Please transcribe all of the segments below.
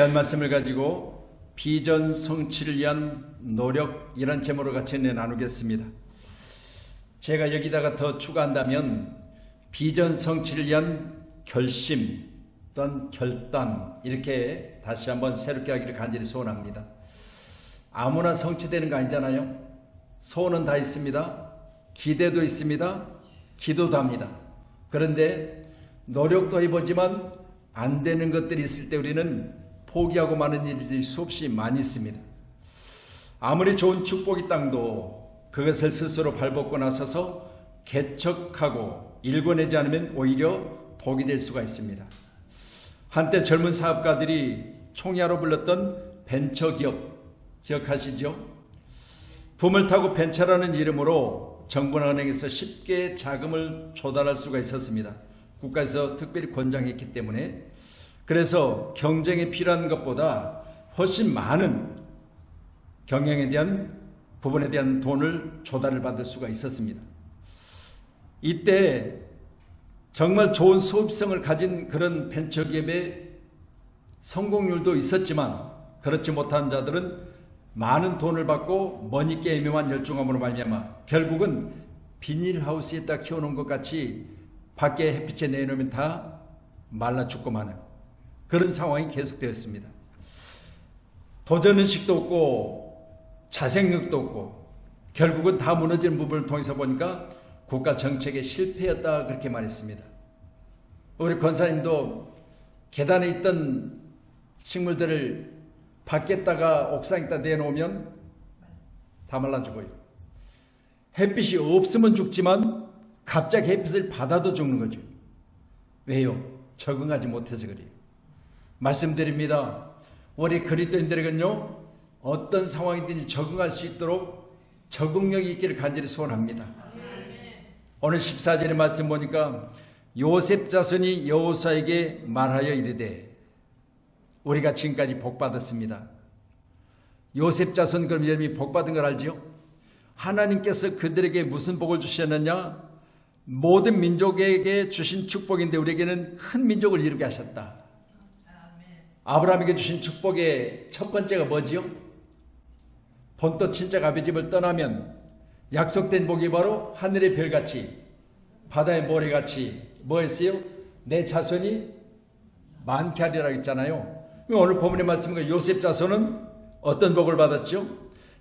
귀한 말씀을 가지고 비전 성취를 위한 노력, 이런 제목으로 같이 나누겠습니다. 제가 여기다가 더 추가한다면 비전 성취를 위한 결심 또는 결단, 이렇게 다시 한번 새롭게 하기를 간절히 소원합니다. 아무나 성취되는 거 아니잖아요. 소원은 다 있습니다. 기대도 있습니다. 기도도 합니다. 그런데 노력도 해보지만 안 되는 것들이 있을 때 우리는 포기하고 마는 일들이 수없이 많이 있습니다. 아무리 좋은 축복이 땅도 그것을 스스로 발벗고 나서서 개척하고 일궈내지 않으면 오히려 독이 될 수가 있습니다. 한때 젊은 사업가들이 총야로 불렀던 벤처기업 기억하시죠? 붐을 타고 벤처라는 이름으로 정부나 은행에서 쉽게 자금을 조달할 수가 있었습니다. 국가에서 특별히 권장했기 때문에. 그래서 경쟁에 필요한 것보다 훨씬 많은 경영에 대한 부분에 대한 돈을 조달을 받을 수가 있었습니다. 이때 정말 좋은 수업성을 가진 그런 벤처기업의 성공률도 있었지만 그렇지 못한 자들은 많은 돈을 받고 머니게임에만 열중함으로 말미암아 결국은 비닐하우스에다 키워놓은 것 같이 밖에 햇빛에 내놓으면 다 말라 죽고 마는 그런 상황이 계속되었습니다. 도전의식도 없고 자생력도 없고 결국은 다 무너지는 부분을 통해서 보니까 국가 정책의 실패였다, 그렇게 말했습니다. 우리 권사님도 계단에 있던 식물들을 밖에다가 옥상에다 내놓으면 다 말라 죽어요. 햇빛이 없으면 죽지만 갑자기 햇빛을 받아도 죽는 거죠. 왜요? 적응하지 못해서 그래요. 말씀드립니다. 우리 그리스도인들에게는요, 어떤 상황이든지 적응할 수 있도록 적응력이 있기를 간절히 소원합니다. 오늘 14절의 말씀 보니까 요셉 자손이 여호수아에게 말하여 이르되, 우리가 지금까지 복받았습니다. 요셉 자손, 그럼 여러분이 복받은 걸 알죠? 하나님께서 그들에게 무슨 복을 주셨느냐? 모든 민족에게 주신 축복인데 우리에게는 큰 민족을 이루게 하셨다. 아브라함에게 주신 축복의 첫 번째가 뭐지요? 본토 친척 아비 집을 떠나면 약속된 복이 바로 하늘의 별같이 바다의 모래같이 뭐였어요? 내 자손이 많게 하리라고 했잖아요. 오늘 본문의 말씀과 요셉 자손은 어떤 복을 받았죠?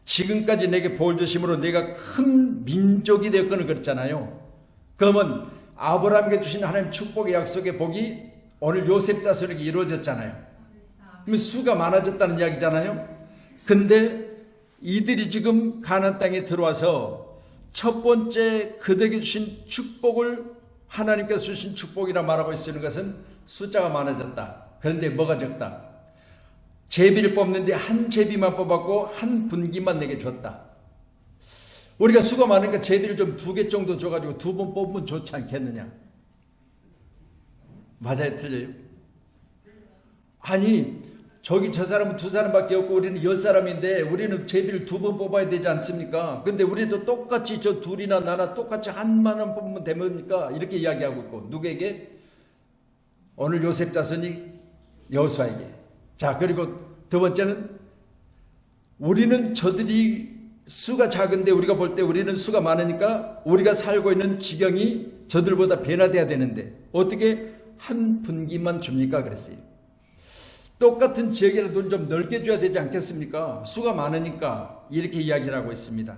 지금까지 내게 복을 주심으로 내가 큰 민족이 되었거늘 그랬잖아요. 그러면 아브라함에게 주신 하나님 축복의 약속의 복이 오늘 요셉 자손에게 이루어졌잖아요. 그러면 수가 많아졌다는 이야기잖아요. 근데 이들이 지금 가나안 땅에 들어와서 첫 번째 그들에게 주신 축복을 하나님께서 주신 축복이라 말하고 있는 것은 숫자가 많아졌다. 그런데 뭐가 적다? 제비를 뽑는데 한 제비만 뽑았고 한 분기만 내게 줬다. 우리가 수가 많으니까 제비를 좀 2개 정도 줘가지고 2번 뽑으면 좋지 않겠느냐? 맞아요? 틀려요? 아니, 저기 저 사람은 2사람밖에 없고 우리는 10사람인데 우리는 제비를 2번 뽑아야 되지 않습니까? 근데 우리도 똑같이 저 둘이나 나나 똑같이 한만 원 뽑으면 됩니까? 이렇게 이야기하고 있고, 누구에게? 오늘 요셉 자손이 여호수아에게. 자, 그리고 두 번째는 우리는 저들이 수가 작은데 우리가 볼 때 우리는 수가 많으니까 우리가 살고 있는 지경이 저들보다 변화돼야 되는데 어떻게 한 분기만 줍니까? 그랬어요. 똑같은 지역이라도 좀 넓게 줘야 되지 않겠습니까? 수가 많으니까 이렇게 이야기를 하고 있습니다.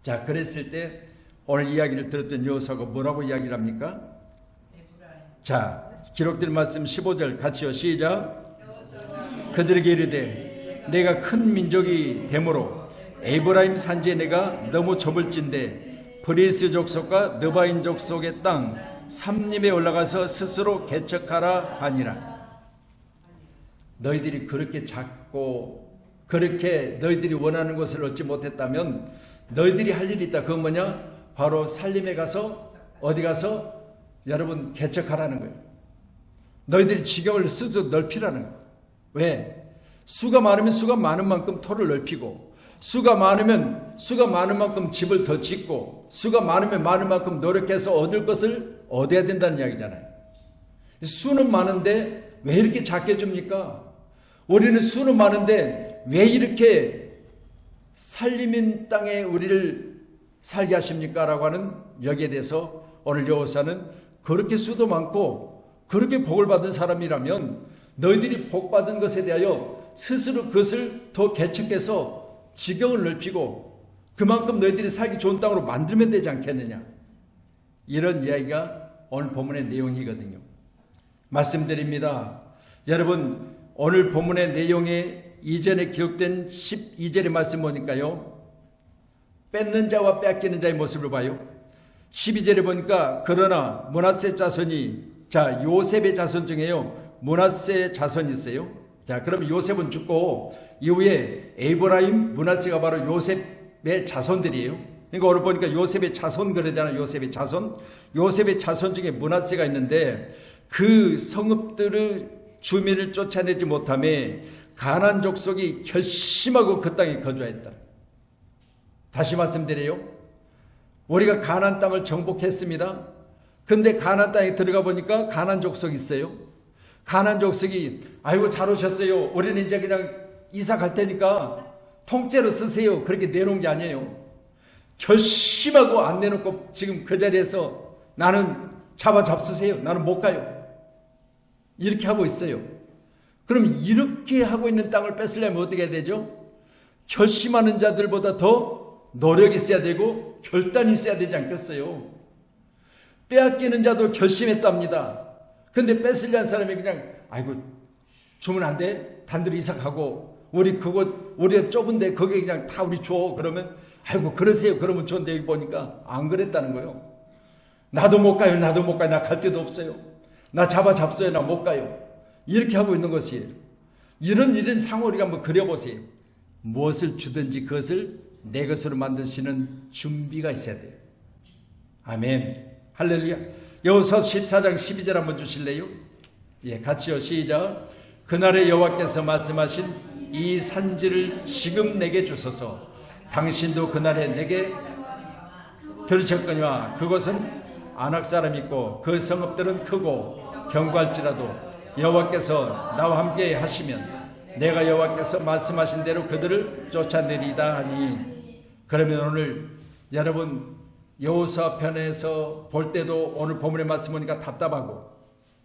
자, 그랬을 때 오늘 이야기를 들었던 여호수아가 뭐라고 이야기를 합니까? 자, 기록된 말씀 15절 같이요. 시작. 그들에게 이르되 내가 큰 민족이 되므로 에브라임 산지에 내가 너무 좁을진데 브리스 족속과 느바인 족속의 땅 삼림에 올라가서 스스로 개척하라 하니라. 너희들이 그렇게 작고 그렇게 너희들이 원하는 것을 얻지 못했다면 너희들이 할 일이 있다. 그건 뭐냐? 바로 산림에 가서 어디 가서 여러분 개척하라는 거예요. 너희들이 지경을 스스로 넓히라는 거예요. 왜? 수가 많으면 수가 많은 만큼 터를 넓히고, 수가 많으면 수가 많은 만큼 집을 더 짓고, 수가 많으면 많은 만큼 노력해서 얻을 것을 얻어야 된다는 이야기잖아요. 수는 많은데 왜 이렇게 작게 줍니까? 우리는 수는 많은데 왜 이렇게 살림인 땅에 우리를 살게 하십니까? 라고 하는 여기에 대해서 오늘 여호사는 그렇게 수도 많고 그렇게 복을 받은 사람이라면 너희들이 복 받은 것에 대하여 스스로 그것을 더 개척해서 지경을 넓히고 그만큼 너희들이 살기 좋은 땅으로 만들면 되지 않겠느냐. 이런 이야기가 오늘 본문의 내용이거든요. 말씀드립니다. 여러분, 오늘 본문의 내용에 이전에 기록된 12절의 말씀 보니까요, 뺏는 자와 뺏기는 자의 모습을 봐요. 12절에 보니까 그러나 므낫세 자손이, 자, 요셉의 자손 중에요, 므낫세 자손이 있어요. 자, 그럼 요셉은 죽고 이후에 에브라임, 므낫세가 바로 요셉의 자손들이에요. 그러니까 오늘 보니까 요셉의 자손 그러잖아요. 요셉의 자손. 요셉의 자손 중에 므낫세가 있는데 그 성읍들의 주민을 쫓아내지 못하며 가나안 족속이 결심하고 그 땅에 거주하였다. 다시 말씀드려요. 우리가 가나안 땅을 정복했습니다. 근데 가나안 땅에 들어가 보니까 가나안 족속이 있어요. 가나안 족속이 아이고 잘 오셨어요. 우리는 이제 그냥 이사 갈 테니까 통째로 쓰세요. 그렇게 내놓은 게 아니에요. 결심하고 안 내놓고 지금 그 자리에서 나는 잡으세요. 나는 못 가요. 이렇게 하고 있어요. 그럼 이렇게 하고 있는 땅을 뺏으려면 어떻게 해야 되죠? 결심하는 자들보다 더 노력이 있어야 되고 결단이 있어야 되지 않겠어요? 빼앗기는 자도 결심했답니다. 근데 뺏으려는 사람이 그냥 아이고 주면 안 돼? 단둘이 이사 가고 우리 그곳 우리가 좁은데 거기 그냥 다 우리 줘. 그러면 아이고 그러세요. 그러면 좋은데 여기 보니까 안 그랬다는 거예요. 나도 못 가요. 나도 못 가요. 나 갈 데도 없어요. 나 잡어요. 나 못 가요. 이렇게 하고 있는 것이에요. 이런 상황을 우리가 한번 그려보세요. 무엇을 주든지 그것을 내 것으로 만드시는 준비가 있어야 돼요. 아멘. 할렐루야. 여호수아 14장 12절 한번 주실래요? 예, 같이요. 시작. 그날에 여호와께서 말씀하신 이 산지를 지금 내게 주소서. 당신도 그날에 내게 들으셨거니와 그곳은 아낙 사람이 있고 그 성읍들은 크고 견고할지라도 여호와께서 나와 함께 하시면 내가 여호와께서 말씀하신 대로 그들을 쫓아내리다 하니. 그러면 오늘 여러분 여호수아 편에서 볼 때도 오늘 본문의 말씀 보니까 답답하고,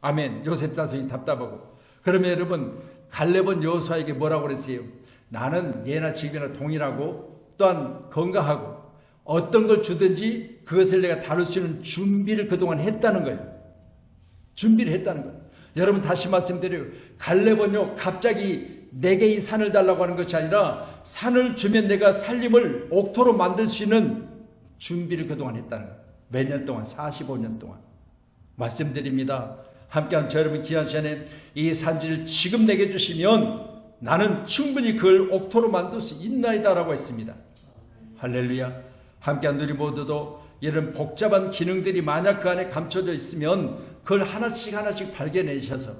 아멘, 요셉 자손이 답답하고, 그러면 여러분 갈렙은 여호수아에게 뭐라고 그랬어요? 나는 예나 지금이나 동일하고 또한 건강하고 어떤 걸 주든지 그것을 내가 다룰 수 있는 준비를 그동안 했다는 거예요. 준비를 했다는 거예요. 여러분 다시 말씀드려요. 갈렙은요 갑자기 내게 이 산을 달라고 하는 것이 아니라 산을 주면 내가 살림을 옥토로 만들 수 있는 준비를 그동안 했다는 거예요. 몇 년 동안? 45년 동안. 말씀드립니다. 함께한 저 여러분 귀한 시간에 이 산지를 지금 내게 주시면 나는 충분히 그걸 옥토로 만들 수 있나이다 라고 했습니다. 할렐루야. 함께한 우리 모두도 이런 복잡한 기능들이 만약 그 안에 감춰져 있으면 그걸 하나씩 발견해주셔서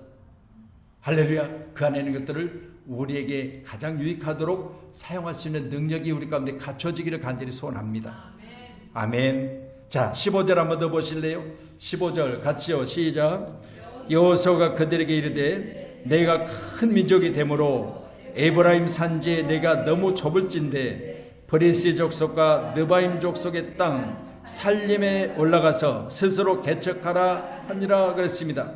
할렐루야, 그 안에 있는 것들을 우리에게 가장 유익하도록 사용할 수 있는 능력이 우리 가운데 갖춰지기를 간절히 소원합니다. 아멘. 자, 15절 한번 더 보실래요? 15절 같이요. 시작. 여호수아가 그들에게 이르되 내가 큰 민족이 되므로 에브라임 산지에 내가 너무 좁을진데 브리스 족속과 느바임 족속의 땅 살림에 올라가서 스스로 개척하라 하니라 그랬습니다.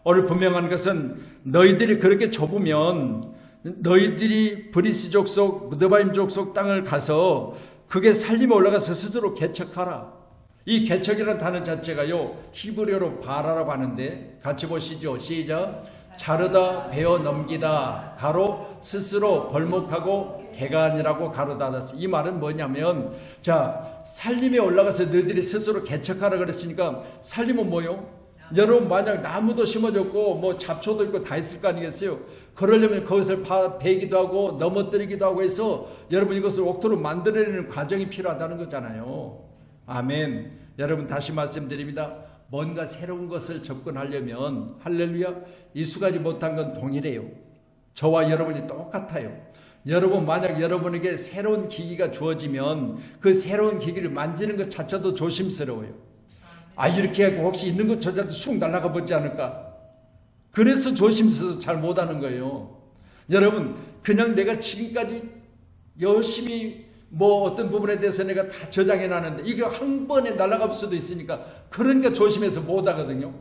오늘 분명한 것은 너희들이 그렇게 좁으면 너희들이 브리스 족속, 느바임 족속 땅을 가서 그게 살림에 올라가서 스스로 개척하라. 이 개척이라는 단어 자체가요 히브리어로 바라라고 하는데 같이 보시죠. 시작. 자르다, 베어 넘기다, 가로 스스로 벌목하고 개간이라고 가로 닫았어요. 이 말은 뭐냐면, 자, 살림에 올라가서 너희들이 스스로 개척하라 그랬으니까 살림은 뭐요? 여러분 만약 나무도 심어졌고 뭐 잡초도 있고 다 있을 거 아니겠어요? 그러려면 그것을 베기도 하고 넘어뜨리기도 하고 해서 여러분 이것을 옥토로 만들어내는 과정이 필요하다는 거잖아요. 아멘. 여러분 다시 말씀드립니다. 뭔가 새로운 것을 접근하려면 할렐루야, 이수가지 못한 건 동일해요. 저와 여러분이 똑같아요. 여러분 만약 여러분에게 새로운 기기가 주어지면 그 새로운 기기를 만지는 것 자체도 조심스러워요. 아, 이렇게 하고 혹시 있는 것 저자도 쑥 날아가 보지 않을까? 그래서 조심스러워서 잘 못하는 거예요. 여러분, 그냥 내가 지금까지 열심히 어떤 부분에 대해서 내가 다 저장해 놨는데 이게 한 번에 날아갈 수도 있으니까, 그러니까 조심해서 못 하거든요.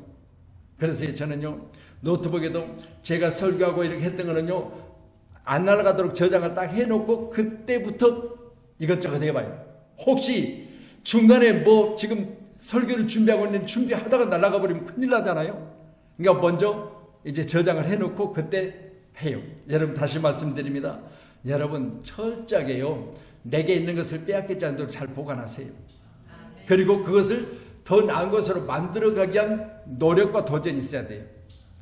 그래서 저는요, 노트북에도 제가 설교하고 이렇게 했던 거는요, 안 날아가도록 저장을 딱 해놓고 그때부터 이것저것 해봐요. 혹시 중간에 지금 설교를 준비하고 있는 준비하다가 날아가 버리면 큰일 나잖아요. 그러니까 먼저 이제 저장을 해놓고 그때 해요. 여러분, 다시 말씀드립니다. 여러분, 철저하게요, 내게 있는 것을 빼앗기지 않도록 잘 보관하세요. 그리고 그것을 더 나은 것으로 만들어가기 위한 노력과 도전이 있어야 돼요.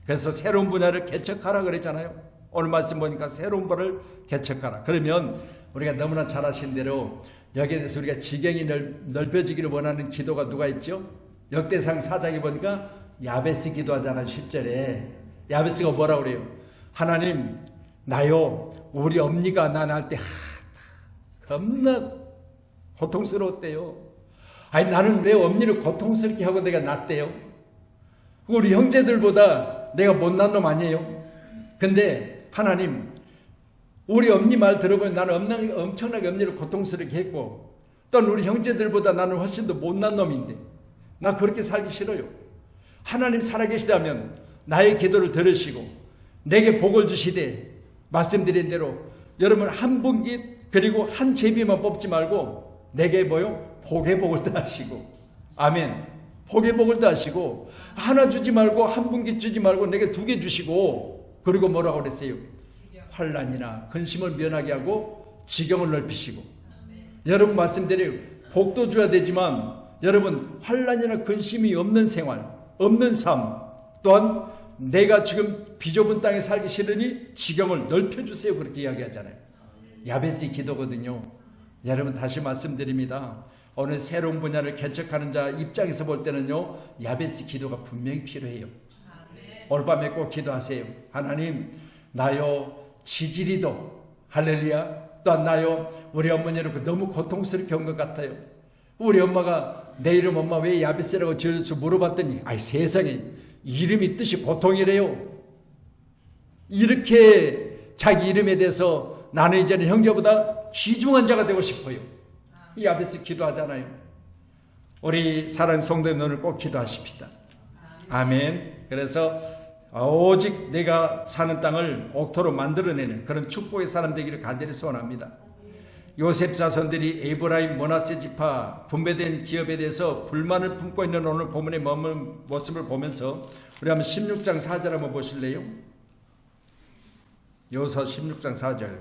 그래서 새로운 분야를 개척하라 그랬잖아요. 오늘 말씀 보니까 새로운 분야를 개척하라. 그러면 우리가 너무나 잘 아신 대로 여기에 대해서 우리가 지경이 넓혀지기를 원하는 기도가 누가 있죠? 역대상 4장에 보니까 야베스 기도하잖아요. 10절에 야베스가 뭐라고 그래요? 하나님, 나요, 우리 엄니가 나 낳을 때 겁나 고통스러웠대요. 아니, 나는 왜 엄니를 고통스럽게 하고 내가 낳았대요? 우리 형제들보다 내가 못난 놈 아니에요? 근데 하나님, 우리 엄니 말 들어보면 나는 엄청나게 엄니를 고통스럽게 했고, 또한 우리 형제들보다 나는 훨씬 더 못난 놈인데 나 그렇게 살기 싫어요. 하나님 살아계시다면 나의 기도를 들으시고 내게 복을 주시되, 말씀드린 대로 여러분 한 분기 그리고 한 제비만 뽑지 말고 내게 복의 복을 더하시고, 아멘, 복의 복을 더하시고, 하나 주지 말고 한 분기 주지 말고 내게 2개 주시고, 그리고 뭐라고 그랬어요? 환난이나 근심을 면하게 하고 지경을 넓히시고. 여러분, 말씀드려요, 복도 줘야 되지만 여러분, 환난이나 근심이 없는 생활, 없는 삶, 또한 내가 지금 비좁은 땅에 살기 싫으니 지경을 넓혀주세요, 그렇게 이야기하잖아요. 야베스의 기도거든요. 여러분, 다시 말씀드립니다. 오늘 새로운 분야를 개척하는 자 입장에서 볼 때는요, 야베스 기도가 분명히 필요해요. 오늘 밤에 꼭 기도하세요. 하나님, 나요 지지리도, 할렐루야, 또한 나요 우리 어머니를 너무 고통스럽게 한 것 같아요. 우리 엄마가 내 이름 엄마 왜 야베스라고 지어줬어 물어봤더니, 아이 세상에, 이름이 뜻이 고통이래요. 이렇게 자기 이름에 대해서 나는 이제는 형제보다 귀중한 자가 되고 싶어요. 이 야베스 기도하잖아요. 우리 사랑하는 성도님, 오늘 꼭 기도하십시다. 아멘. 그래서 오직 내가 사는 땅을 옥토로 만들어내는 그런 축복의 사람 되기를 간절히 소원합니다. 요셉 자손들이 에브라임 므낫세 지파 분배된 기업에 대해서 불만을 품고 있는 오늘 본문의 모습을 보면서 우리 한번 16장 4절 한번 보실래요? 요서 16장 4절.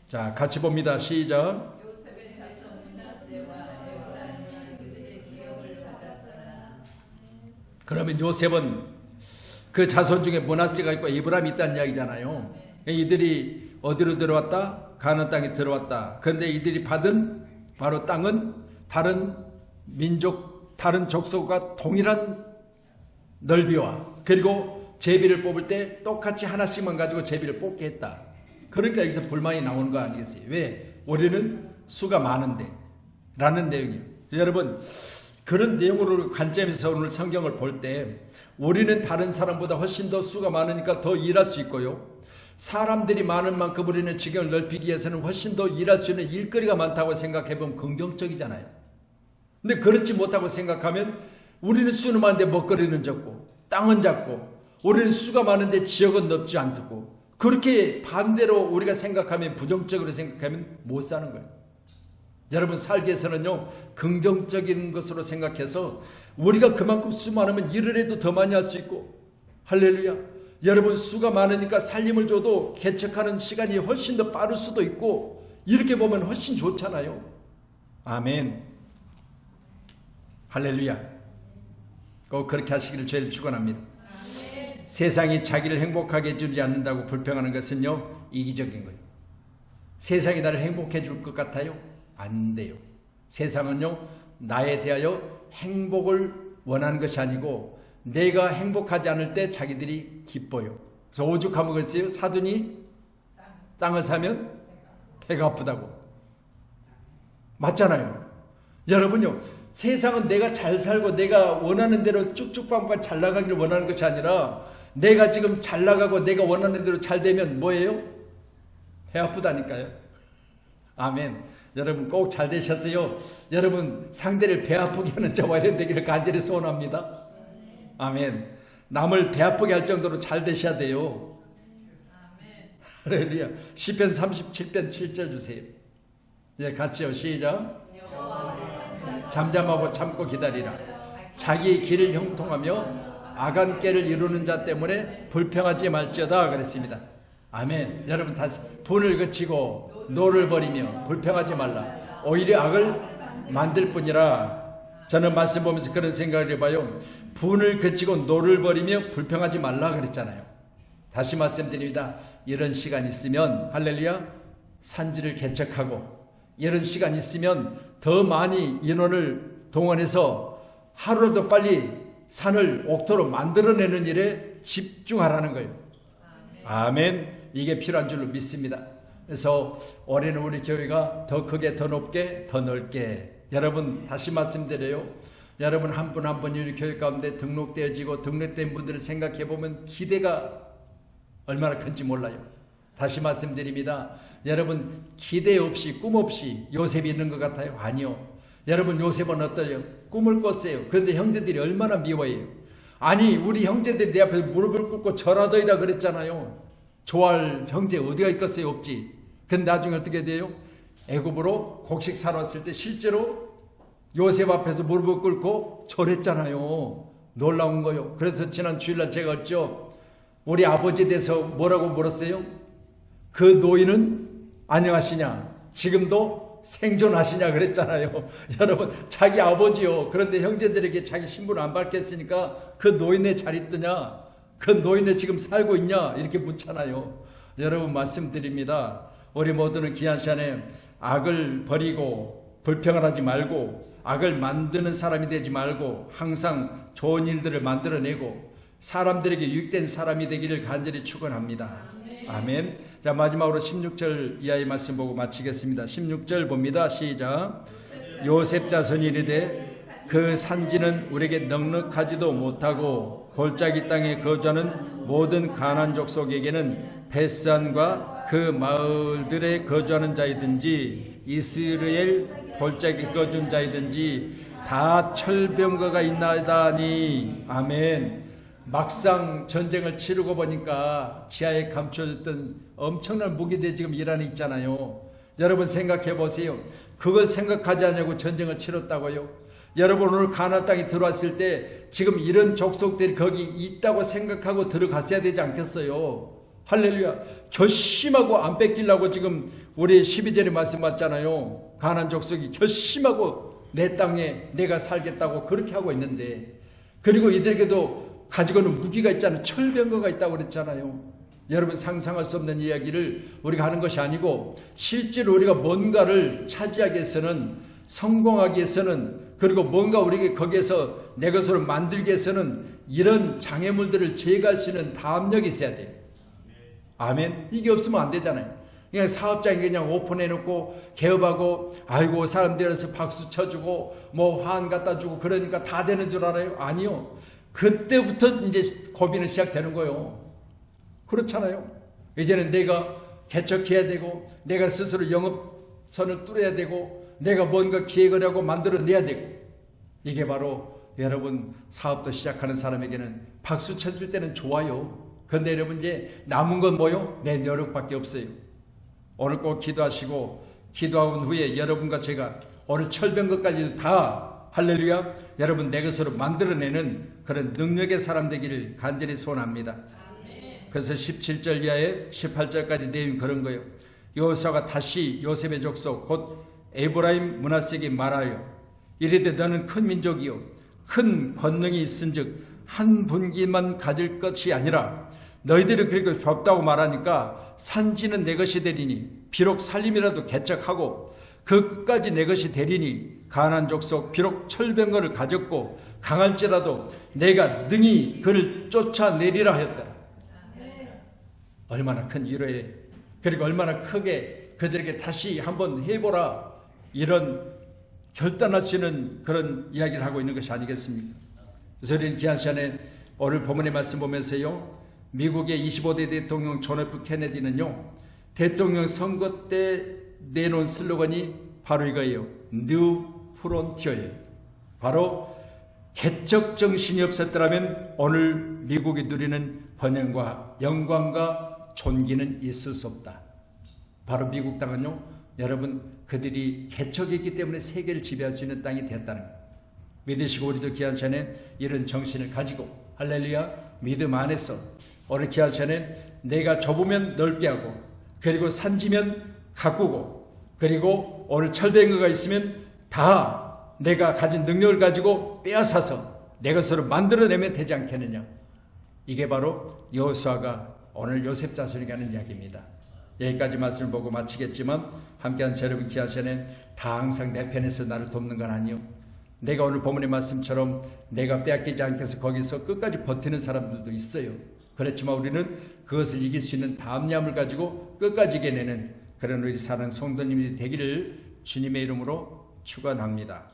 자, 같이 봅니다. 시작. 그러면 요셉은 그 자손 중에 므낫세가 있고 에브라임이 있다는 이야기잖아요. 이들이 어디로 들어왔다? 가나안 땅에 들어왔다. 그런데 이들이 받은 바로 땅은 다른 민족, 다른 족속과 동일한 넓이와, 그리고 제비를 뽑을 때 똑같이 하나씩만 가지고 제비를 뽑게 했다. 그러니까 여기서 불만이 나오는 거 아니겠어요? 왜? 우리는 수가 많은데 라는 내용이에요. 여러분, 그런 내용으로 관점에서 오늘 성경을 볼 때 우리는 다른 사람보다 훨씬 더 수가 많으니까 더 일할 수 있고요, 사람들이 많은 만큼 우리는 지경을 넓히기 위해서는 훨씬 더 일할 수 있는 일거리가 많다고 생각해보면 긍정적이잖아요. 근데 그렇지 못하고 생각하면 우리는 수는 많은데 먹거리는 적고 땅은 작고, 우리는 수가 많은데 지역은 넓지 않고, 그렇게 반대로 우리가 생각하면, 부정적으로 생각하면 못 사는 거예요. 여러분, 살기 위해서는요, 긍정적인 것으로 생각해서 우리가 그만큼 수 많으면 일을 해도 더 많이 할 수 있고, 할렐루야, 여러분 수가 많으니까 살림을 줘도 개척하는 시간이 훨씬 더 빠를 수도 있고, 이렇게 보면 훨씬 좋잖아요. 아멘, 할렐루야. 꼭 그렇게 하시기를 저희를 축원합니다. 세상이 자기를 행복하게 해주지 않는다고 불평하는 것은요, 이기적인 거예요. 세상이 나를 행복해 줄 것 같아요? 안 돼요. 세상은요, 나에 대하여 행복을 원하는 것이 아니고 내가 행복하지 않을 때 자기들이 기뻐요. 그래서 오죽하면 그랬어요. 사돈이 땅을 사면 배가 아프다고. 맞잖아요. 여러분요, 세상은 내가 잘 살고 내가 원하는 대로 쭉쭉 빵빵 잘 나가기를 원하는 것이 아니라 내가 지금 잘 나가고 내가 원하는 대로 잘 되면 뭐예요? 배 아프다니까요. 아멘. 여러분 꼭 잘 되셨어요. 여러분 상대를 배 아프게 하는 저와 여러분 되기를 간절히 소원합니다. 아멘. 남을 배 아프게 할 정도로 잘 되셔야 돼요. 할렐루야. 시편 37편 7절 주세요. 예, 같이요. 시작. 잠잠하고 참고 기다리라. 자기 길을 형통하며 악한 꾀를 이루는 자 때문에 불평하지 말지어다 그랬습니다. 아멘. 여러분 다시 분을 그치고 노를 버리며 불평하지 말라. 오히려 악을 만들 뿐이라. 저는 말씀 보면서 그런 생각을 해봐요. 분을 그치고 노를 버리며 불평하지 말라 그랬잖아요. 다시 말씀드립니다. 이런 시간 있으면 할렐루야 산지를 개척하고 이런 시간 있으면 더 많이 인원을 동원해서 하루라도 빨리 산을 옥토로 만들어내는 일에 집중하라는 거예요. 아멘. 이게 필요한 줄로 믿습니다. 그래서 올해는 우리 교회가 더 크게 더 높게 더 넓게 여러분 다시 말씀드려요. 여러분 한 분 한 분이 우리 교회 가운데 등록되어지고 등록된 분들을 생각해 보면 기대가 얼마나 큰지 몰라요. 다시 말씀드립니다. 여러분 기대 없이 꿈 없이 요셉이 있는 것 같아요? 아니요. 여러분 요셉은 어떠요? 꿈을 꿨어요. 그런데 형제들이 얼마나 미워해요. 아니 우리 형제들이 내 앞에서 무릎을 꿇고 절하더이다 그랬잖아요. 좋아할 형제 어디가 있겠어요? 없지. 근데 나중에 어떻게 돼요? 애굽으로 곡식 사러 왔을 때 실제로 요셉 앞에서 무릎을 꿇고 절했잖아요. 놀라운 거요. 그래서 지난 주일날 제가 어쩌 우리 아버지에 대해서 뭐라고 물었어요? 그 노인은 안녕하시냐? 지금도 생존하시냐 그랬잖아요. 여러분 자기 아버지요. 그런데 형제들에게 자기 신분을 안 밝혔으니까 그 노인의 잘 있더냐? 그 노인네 지금 살고 있냐? 이렇게 묻잖아요. 여러분 말씀드립니다. 우리 모두는 귀한 시간에 악을 버리고 불평을 하지 말고 악을 만드는 사람이 되지 말고 항상 좋은 일들을 만들어내고 사람들에게 유익된 사람이 되기를 간절히 축원합니다. 아멘. 자 마지막으로 16절 이하의 말씀 보고 마치겠습니다. 16절 봅니다. 시작. 요셉 자손이 이르되 그 산지는 우리에게 넉넉하지도 못하고 골짜기 땅에 거주하는 모든 가나안 족속에게는 벳산과 그 마을들에 거주하는 자이든지 이스라엘 골짜기 거주한 자이든지 다 철병거가 있나이다니. 아멘. 막상 전쟁을 치르고 보니까 지하에 감춰졌던 엄청난 무기들이 지금 이란에 있잖아요. 여러분 생각해 보세요. 그걸 생각하지 않냐고 전쟁을 치렀다고요? 여러분 오늘 가나안 땅에 들어왔을 때 지금 이런 족속들이 거기 있다고 생각하고 들어갔어야 되지 않겠어요? 할렐루야. 결심하고 안 뺏기려고 지금 우리 12절에 말씀 맞잖아요. 가나안 족속이 결심하고 내 땅에 내가 살겠다고 그렇게 하고 있는데, 그리고 이들에게도 가지고는 무기가 있잖아요. 철병거가 있다고 그랬잖아요. 여러분 상상할 수 없는 이야기를 우리가 하는 것이 아니고 실제로 우리가 뭔가를 차지하기 위해서는, 성공하기 위해서는, 그리고 뭔가 우리에게 거기에서 내 것으로 만들기 위해서는 이런 장애물들을 제거할 수 있는 담력이 있어야 돼요. 아멘. 이게 없으면 안 되잖아요. 그냥 사업장이 그냥 오픈해놓고 개업하고 아이고 사람들에서 박수 쳐주고 뭐 화환 갖다 주고 그러니까 다 되는 줄 알아요? 아니요. 그때부터 이제 고비는 시작되는 거예요. 그렇잖아요. 이제는 내가 개척해야 되고 내가 스스로 영업선을 뚫어야 되고 내가 뭔가 기획을 하고 만들어내야 되고, 이게 바로 여러분 사업도 시작하는 사람에게는 박수 쳐줄 때는 좋아요. 그런데 여러분 이제 남은 건 뭐요? 내 노력밖에 없어요. 오늘 꼭 기도하시고 기도한 후에 여러분과 제가 오늘 철병거까지도 다 할렐루야 여러분 내 것으로 만들어내는 그런 능력의 사람 되기를 간절히 소원합니다. 그래서 17절 이하에 18절까지 내용 그런 거예요. 여호수아가 다시 요셉의 족속 곧 에브라임 므낫세에게 말하여 이르되 너는 큰 민족이요 큰 권능이 있은즉 한 분기만 가질 것이 아니라 너희들이 그렇게 좁다고 말하니까 산지는 내 것이 되리니 비록 살림이라도 개척하고 그 끝까지 내 것이 되리니 가나안 족속 비록 철병거를 가졌고 강할지라도 내가 능히 그를 쫓아내리라 하였더라. 얼마나 큰 위로에, 그리고 얼마나 크게 그들에게 다시 한번 해보라, 이런 결단할 수 있는 그런 이야기를 하고 있는 것이 아니겠습니까? 그래서 우리는 귀한 시간에 오늘 본문의 말씀 보면서요 미국의 25대 대통령 존 F 케네디는요, 대통령 선거 때 내놓은 슬로건이 바로 이거예요. New Frontier예요. 바로 개척 정신이 없었더라면 오늘 미국이 누리는 번영과 영광과 존귀는 있을 수 없다. 바로 미국 땅은요, 여러분, 그들이 개척했기 때문에 세계를 지배할 수 있는 땅이 됐다는 거예요. 믿으시고 우리도 귀한 시간에 이런 정신을 가지고 할렐루야, 믿음 안에서 오늘 귀한 시간에 내가 좁으면 넓게 하고, 그리고 산지면 가꾸고, 그리고 오늘 철대인거가 있으면 다 내가 가진 능력을 가지고 빼앗아서 내 것으로 만들어내면 되지 않겠느냐. 이게 바로 여호수아가 오늘 요셉 자손에게 하는 이야기입니다. 여기까지 말씀을 보고 마치겠지만, 함께한 여러분 귀한 시간에 다 항상 내 편에서 나를 돕는 건 아니요, 내가 오늘 본문의 말씀처럼 내가 빼앗기지 않게 해서 거기서 끝까지 버티는 사람들도 있어요. 그렇지만 우리는 그것을 이길 수 있는 담력을 가지고 끝까지 이겨내는 그런 우리 사랑하는 성도님이 되기를 주님의 이름으로 축원합니다.